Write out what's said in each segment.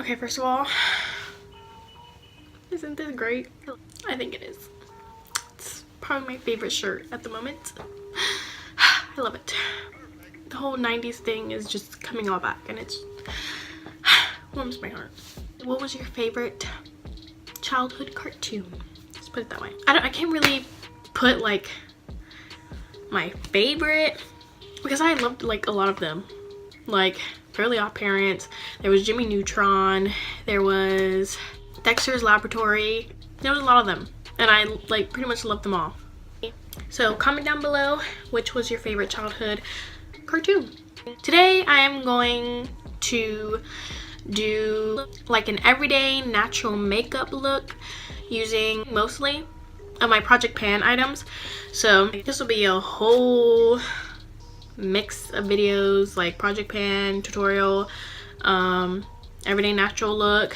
Okay, first of all, isn't this great? I think it is. It's probably my favorite shirt at the moment. I love it. The whole 90s thing is just coming all back, and it's warms my heart. What was your favorite childhood cartoon? Let's put it that way. I can't really put like my favorite because I loved like a lot of them. Like Fairly Odd Parents, there was Jimmy Neutron, there was Dexter's Laboratory. There was a lot of them, and I like pretty much loved them all. So comment down below which was your favorite childhood cartoon. Today I am going to do like an everyday natural makeup look using mostly of my Project Pan items. So this will be a whole mix of videos like Project Pan tutorial, everyday natural look.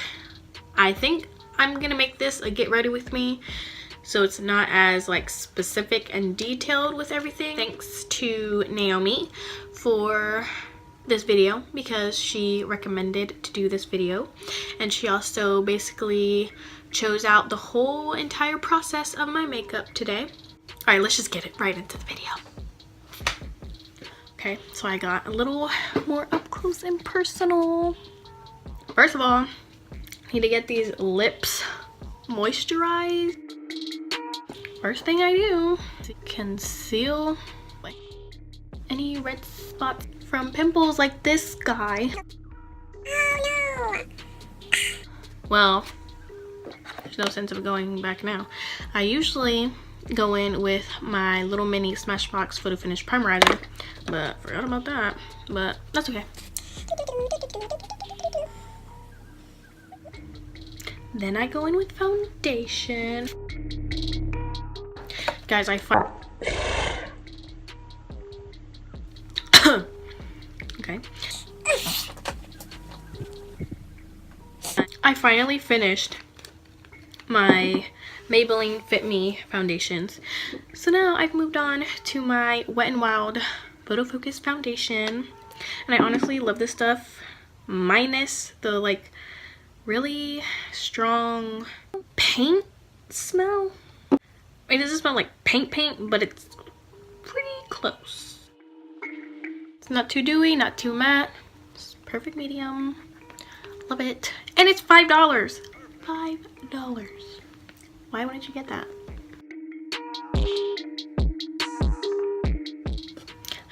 I think I'm gonna make this a get ready with me, so it's not as like specific and detailed with everything. Thanks to Naomi for this video because she recommended to do this video, and she also basically chose out the whole entire process of my makeup today. All right, let's just get it right into the video. Okay, so I got a little more up close and personal. First of all, I need to get these lips moisturized. First thing I do is conceal like any red spots from pimples like this guy. Oh no! Well, there's no sense of going back now. I usually go in with my little mini Smashbox Photo Finish Primerizer, but forgot about that, but that's okay. Then I go in with foundation. Guys, okay. I finally finished my Maybelline Fit Me foundations. So now I've moved on to my Wet n Wild Photo Focus foundation. And I honestly love this stuff, minus the like really strong paint smell. It doesn't smell like paint, but it's pretty close. It's not too dewy, not too matte. It's perfect medium. Love it. And it's $5. $5. Why wouldn't you get that?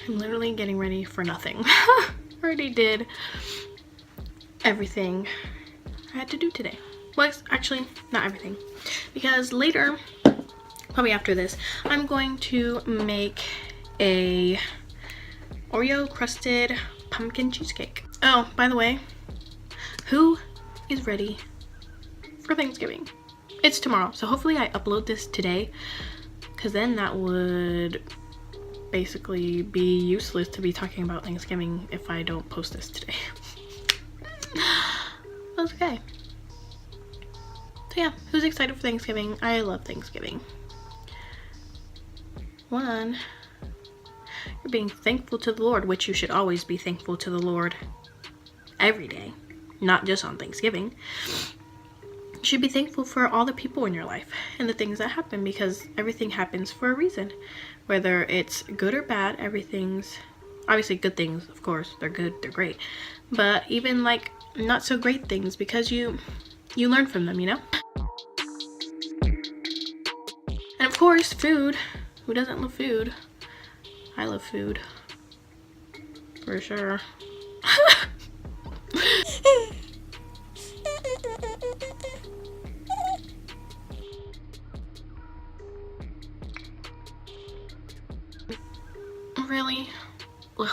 I'm literally getting ready for nothing. Already did everything I had to do today. Well, actually, not everything. Because later, probably after this, I'm going to make a Oreo crusted pumpkin cheesecake. Oh, by the way, who is ready for Thanksgiving? It's tomorrow, so hopefully I upload this today, because then that would basically be useless to be talking about Thanksgiving if I don't post this today. That's okay. So yeah, who's excited for Thanksgiving? I love Thanksgiving. One, you're being thankful to the Lord, which you should always be thankful to the Lord every day, not just on Thanksgiving. You should be thankful for all the people in your life and the things that happen, because everything happens for a reason. Whether it's good or bad, everything's obviously good things, of course, they're good, they're great. But even like not so great things, because you learn from them, you know? And of course, food. Who doesn't love food? I love food. For sure. Really? Ugh.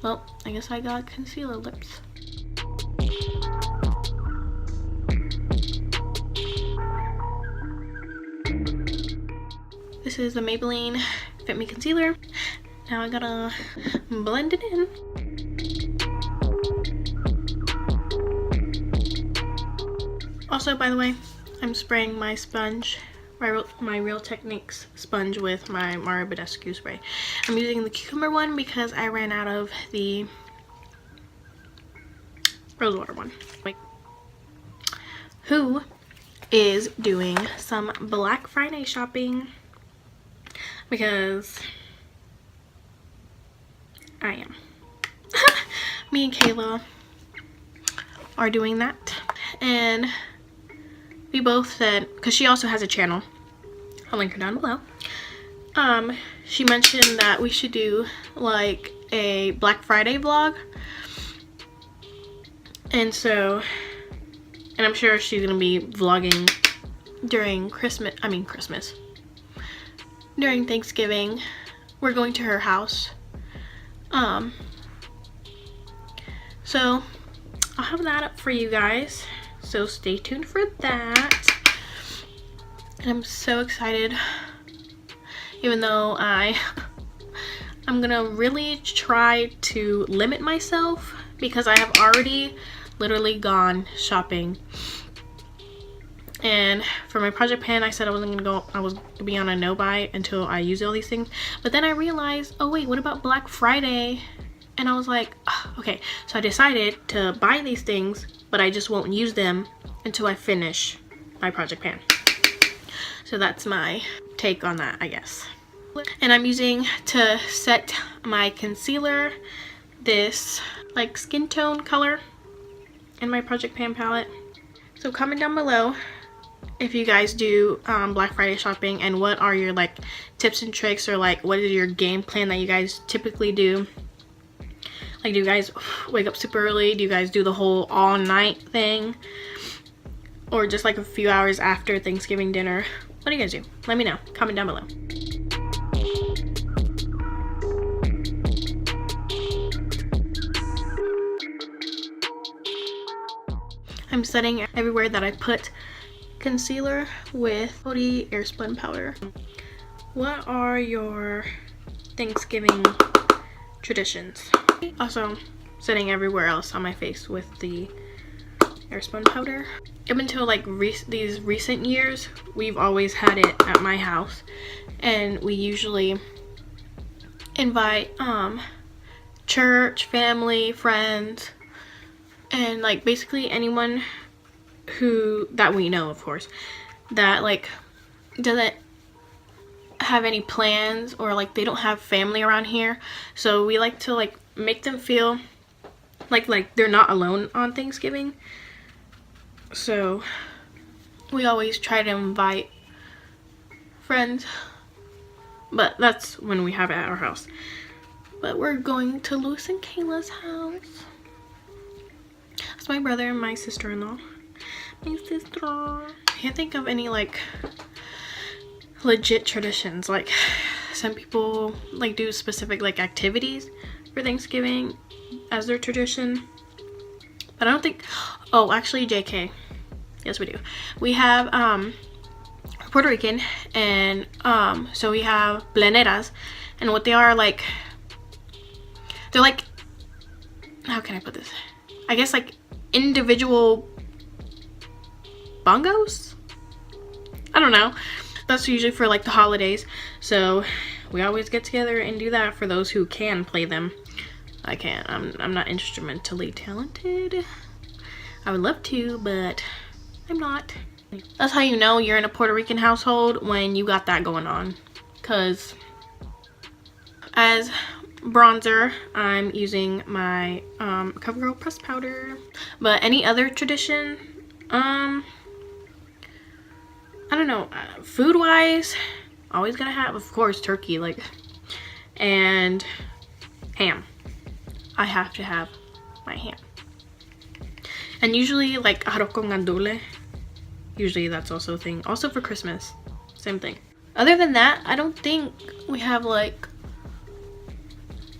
Well, I guess I got concealer lips. This is the Maybelline Fit Me Concealer. Now I gotta blend it in. Also, by the way, I'm spraying my sponge, my Real Techniques sponge with my Mario Badescu spray. I'm using the cucumber one because I ran out of the Rosewater one. Like, who is doing some Black Friday shopping? Because I am. Me and Kayla are doing that, and we both said, because she also has a channel, I'll link her down below. She mentioned that we should do like a Black Friday vlog, and I'm sure she's gonna be vlogging during during Thanksgiving. We're going to her house, so I'll have that up for you guys, so stay tuned for that. And I'm so excited, even though I'm gonna really try to limit myself, because I have already literally gone shopping. And for my project pan, I said I was gonna be on a no buy until I use all these things. But then I realized, oh wait, what about Black Friday? And I was like, oh, okay. So I decided to buy these things, but I just won't use them until I finish my project pan. So that's my take on that, I guess. And I'm using, to set my concealer, this like skin tone color in my project pan palette. So comment down below if you guys do Black Friday shopping, and what are your like tips and tricks, or like what is your game plan that you guys typically do. Like, do you guys wake up super early? Do you guys do the whole all night thing? Or just like a few hours after Thanksgiving dinner? What do you guys do? Let me know. Comment down below. I'm setting everywhere that I put concealer with Coty Airspun powder. What are your Thanksgiving traditions? Also, setting everywhere else on my face with the Airspun powder. Up until like these recent years, we've always had it at my house, and we usually invite church, family, friends, and like basically anyone that we know, of course, that like doesn't have any plans, or like they don't have family around here. So we like to like make them feel like they're not alone on Thanksgiving. So we always try to invite friends, but that's when we have it at our house. But we're going to Louis and Kayla's house. That's my brother and my sister-in-law. My sister. I can't think of any like legit traditions. Like, some people like do specific like activities for Thanksgiving as their tradition, but I don't think, oh actually JK, yes we do. We have Puerto Rican, and so we have pleneras, and what they are like, they're like, how can I put this, I guess like individual bongos, I don't know. That's usually for like the holidays, so we always get together and do that for those who can play them. I can't. I'm not instrumentally talented. I would love to, but I'm not. That's how you know you're in a Puerto Rican household, when you got that going on. Cause as bronzer, I'm using my CoverGirl pressed powder. But any other tradition, I don't know, food wise, always gonna have, of course, turkey, like, and ham. I have to have my ham. And usually like arroz con gandules, usually that's also a thing. Also for Christmas, same thing. Other than that, I don't think we have like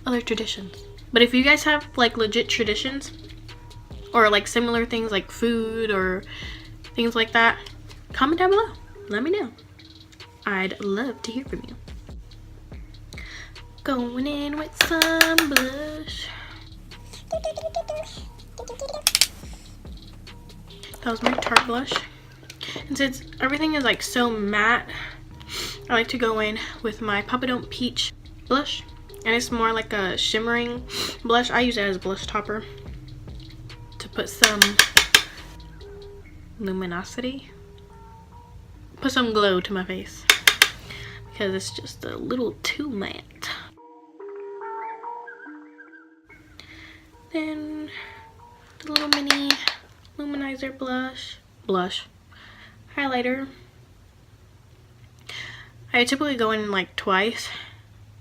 other traditions. But if you guys have like legit traditions, or like similar things like food or things like that, comment down below. Let me know. I'd love to hear from you. Going in with some blush. That was my Tarte blush. And since everything is like so matte, I like to go in with my Papa Don't Peach blush. And it's more like a shimmering blush. I use it as a blush topper. to put some luminosity, put some glow to my face, because it's just a little too matte. Then the little mini luminizer blush highlighter. I typically go in like twice,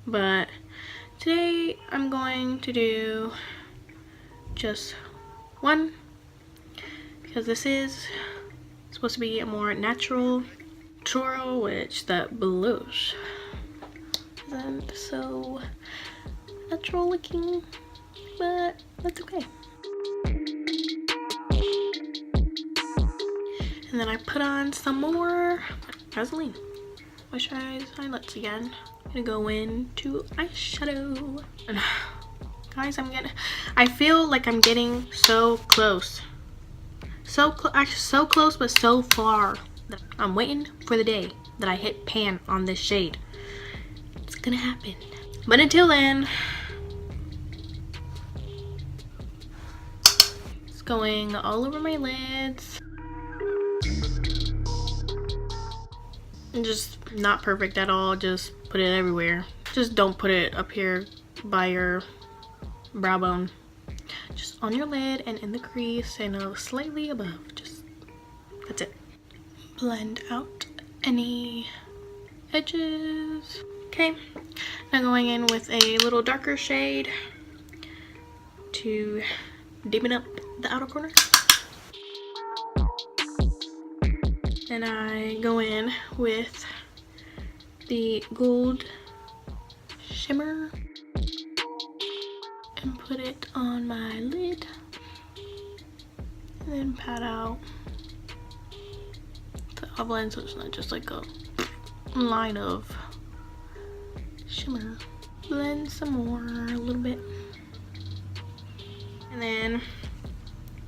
but today I'm going to do just one, because this is supposed to be a more natural tutorial, which that blush isn't so natural looking, but that's okay. And then I put on some more Vaseline. Moisturize highlights again. I'm gonna go into eyeshadow. And guys, I feel like I'm getting so close. Actually so close, but so far. I'm waiting for the day that I hit pan on this shade. It's gonna happen. But until then, it's going all over my lids. Just not perfect at all, just put it everywhere. Just don't put it up here by your brow bone. Just on your lid and in the crease and slightly above. Just, that's it. Blend out any edges. Okay, now going in with a little darker shade to deepen up the outer corner. And I go in with the gold shimmer and put it on my lid, and then pat out the outline so it's not just like a line of shimmer. Blend some more a little bit, and then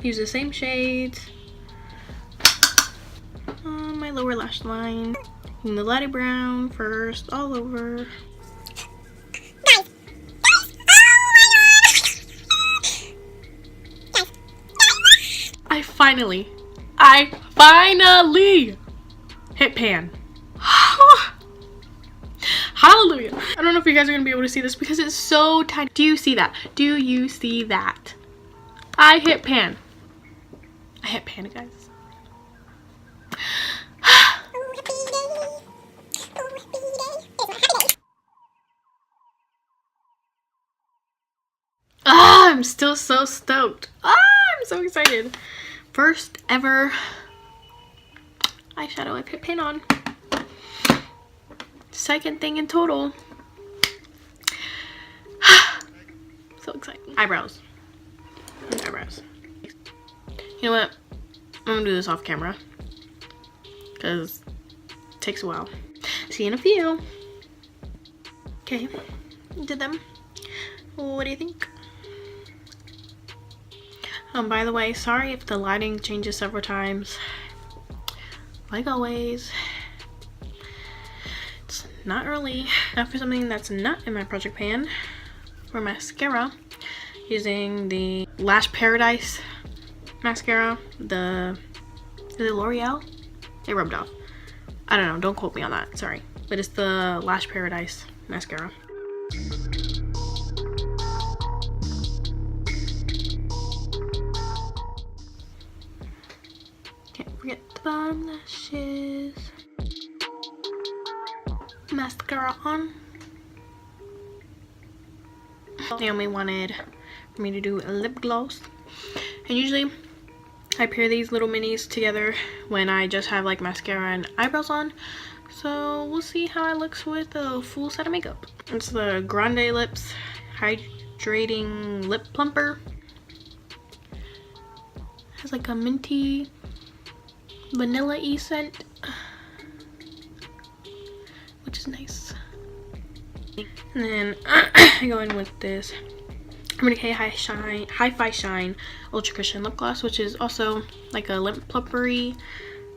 use the same shades on my lower lash line. And the lighter brown first all over. I finally hit pan. Hallelujah. I don't know if you guys are gonna be able to see this because it's so tiny. Do you see that? Do you see that? I hit pan. I hit pan, guys. I'm still so stoked. I'm so excited. First ever eyeshadow I put pan on. Second thing in total. So exciting. Eyebrows. Eyebrows. You know what? I'm gonna do this off camera because it takes a while. See you in a few. Okay, did them. What do you think? By the way, sorry if the lighting changes several times. Like always, it's not early. Now for something that's not in my project pan, for mascara, using the Lash Paradise mascara. Is it L'Oreal? It rubbed off. I don't know, don't quote me on that, sorry. But it's the Lash Paradise mascara. Get the bottom lashes. Mascara on. Naomi wanted for me to do a lip gloss, and usually I pair these little minis together when I just have like mascara and eyebrows on. So we'll see how it looks with a full set of makeup. It's the Grande Lips Hydrating Lip Plumper. Has like a minty vanilla-y scent, which is nice. And then I go in with this Urban Decay Hi-Fi Shine Ultra Cushion Lip Gloss, which is also like a lip plumpery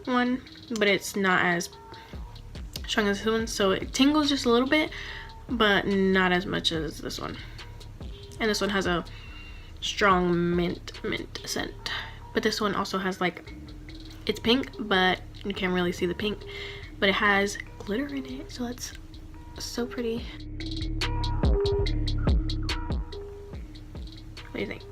one, but it's not as strong as this one, so it tingles just a little bit, but not as much as this one. And this one has a strong mint scent. But this one also has like, it's pink, but you can't really see the pink, but it has glitter in it, so that's so pretty. What do you think?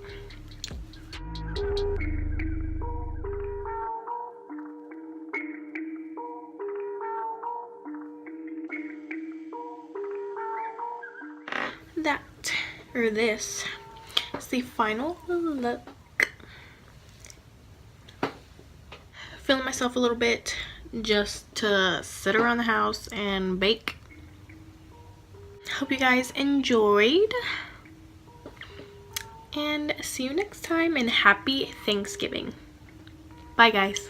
That, or this, is the final look. Feeling myself a little bit just to sit around the house and bake. Hope you guys enjoyed, and see you next time, and happy Thanksgiving. Bye guys.